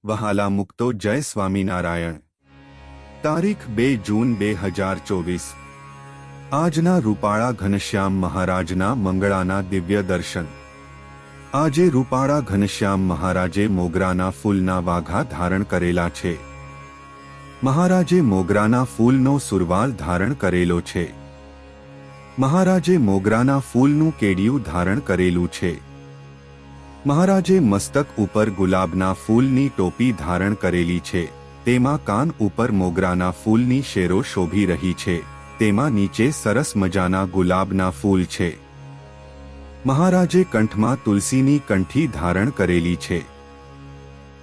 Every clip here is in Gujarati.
વહાલા મુક્તો જય સ્વામિનારાયણ। તારીખ 2 જૂન 2024। આજના રૂપાળા ઘનશ્યામ મહારાજના મંગળાના દિવ્ય દર્શન। આજે રૂપાળા ઘનશ્યામ મહારાજે મોગરાના ફૂલના વાઘા ધારણ કરેલા છે। મહારાજે મોગરાના ફૂલનો સુરવાલ ધારણ કરેલો છે। મહારાજે મોગરાના ફૂલનું કેડિયું ધારણ કરેલું છે। મહારાજે મસ્તક ઉપર ગુલાબના ફૂલની ટોપી ધારણ કરેલી છે। તેમાં કાન ઉપર મોગરાના ફૂલની શેરો શોભી રહી છે। તેમાં નીચે સરસ મજાના ગુલાબના ફૂલ છે। મહારાજે કંઠમાં તુલસીની કંઠી ધારણ કરેલી છે।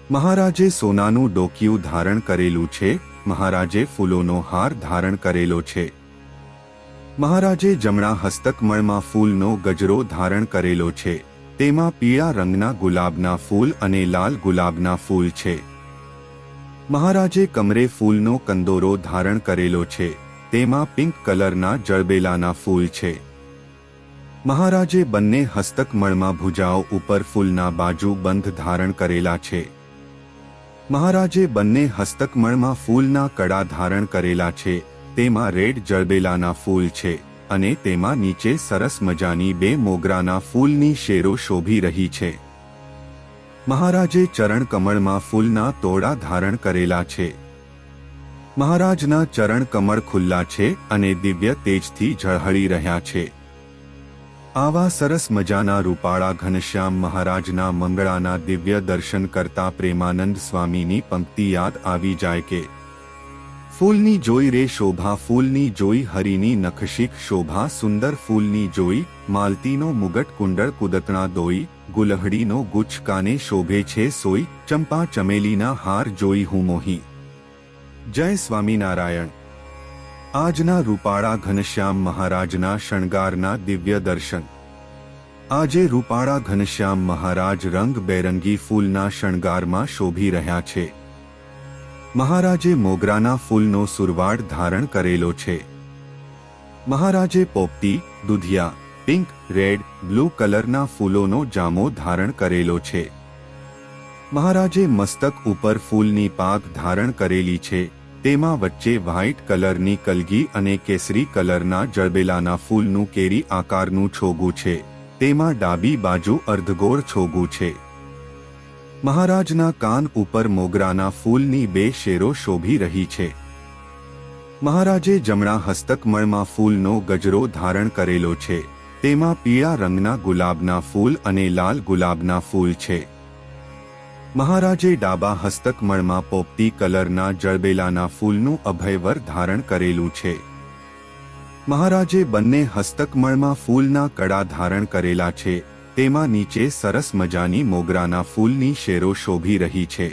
મહારાજે સોનાનું ડોકિયું ધારણ કરેલું છે। મહારાજે ફૂલોનો હાર ધારણ કરેલો છે। મહારાજે જમણા હસ્તકમળમાં ફૂલનો ગજરો ધારણ કરેલો છે। તેમાં પીળા રંગના ગુલાબના ફૂલ અને લાલ ગુલાબના ફૂલ છે। મહારાજે કમરે ફૂલનો કંદોરો ધારણ કરેલો છે। તેમાં પિંક કલરના જળબેલાના ફૂલ છે। મહારાજે બંને હસ્તકમળમાં ભુજાઓ ઉપર ફૂલના બાજુ બંધ ધારણ કરેલા છે। મહારાજે બંને હસ્તકમળમાં ફૂલના કડા ધારણ કરેલા છે। તેમાં રેડ જળબેલાના ફૂલ છે અને તેમાં નીચે સરસ મજાની બે મોગરાના ફૂલની શેરો શોભી રહી છે। મહારાજે ચરણ કમળમાં ફૂલના તોડા ધારણ કરેલા છે। મહારાજના ચરણ કમળ ખુલ્લા છે અને દિવ્ય તેજથી ઝળહળી રહ્યા છે। આવા સરસ મજાના રૂપાળા ઘનશ્યામ મહારાજના મંગળાના દિવ્ય દર્શન કરતા પ્રેમાનંદ સ્વામીની પંક્તિ યાદ આવી જાય કે ફૂલની જોઈ રે શોભા ફૂલની જોઈ હરિની નખશિક શોભા સુંદર ફૂલની જોઈ માલતીનો મુગટ કુંડળ કુદતણા દોઈ ગુલહડીનો ગુચ્છ કાને શોભે છે સોઈ ચંપા ચમેલીના હાર જોઈ હું મોહી। જય સ્વામિનારાયણ। આજના રૂપાળા ઘનશ્યામ મહારાજના શણગારના દિવ્ય દર્શન। આજે રૂપાળા ઘનશ્યામ મહારાજ રંગબેરંગી ફૂલના શણગારમાં શોભી રહ્યા છે। મહારાજે મોગરાના ફૂલનો સુરવાળ ધારણ કરેલો છે। મહારાજે પોપટી દુધિયા પિંક રેડ બ્લુ કલરના ફૂલોનો જામો ધારણ કરેલો છે। મહારાજે મસ્તક ઉપર ફૂલની પાગ ધારણ કરેલી છે। તેમાં વચ્ચે વ્હાઇટ કલરની કલગી અને કેસરી કલરના જળબેલાના ફૂલનું કેરી આકારનું છોગું છે। તેમાં ડાબી બાજુ અર્ધગોળ છોગું છે। મહારાજના કાન ઉપર મોગરાના ફૂલની બે શેરો શોભી રહી છે। મહારાજે જમણા હસ્તકમળમાં ફૂલનો ગજરો ધારણ કરેલો છે। તેમાં પીળા રંગના ગુલાબના ફૂલ અને લાલ ગુલાબના ફૂલ છે। મહારાજે ડાબા હસ્તકમળમાં પોપટી કલરના જળબેલાના ફૂલનું અભયવર ધારણ કરેલું છે। મહારાજે બંને હસ્તકમળમાં ફૂલના કડા ધારણ કરેલા છે। તેમાં નીચે સરસ મજાની મોગરાના ફૂલની શેરો શોભી રહી છે।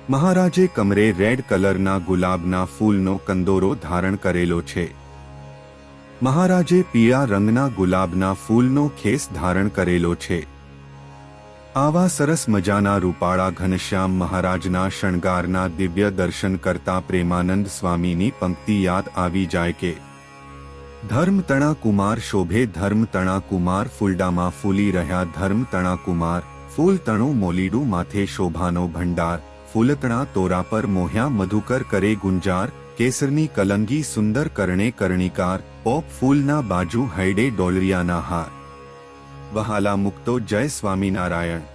મહારાજે કમરે રેડ કલરના ગુલાબના ફૂલનો કંદોરો ધારણ કરેલો છે। મહારાજે પીળા રંગના ગુલાબના ફૂલનો ખેસ ધારણ કરેલો છે। આવા સરસ મજાના રૂપાળા ઘનશ્યામ મહારાજના શણગારના દિવ્ય દર્શન કરતા પ્રેમાનંદ સ્વામીની પંક્તિ યાદ આવી જાય કે ધર્મતણા કુમાર શોભે ધર્મતણા કુમાર ફૂલડામાં ફૂલી રહ્યા ધર્મતણા કુમાર ફૂલતણું મોલીડું માથે શોભાનો ભંડાર ફૂલતણા તોરા પર મોહ્યા મધુકર કરે ગુંજાર કેસરની કલંગી સુંદર કરણે કરણીકાર પોપ ફૂલના બાજુ હૈડે ડોલરિયાના હાર। વહાલા મુક્તો જય સ્વામિનારાયણ।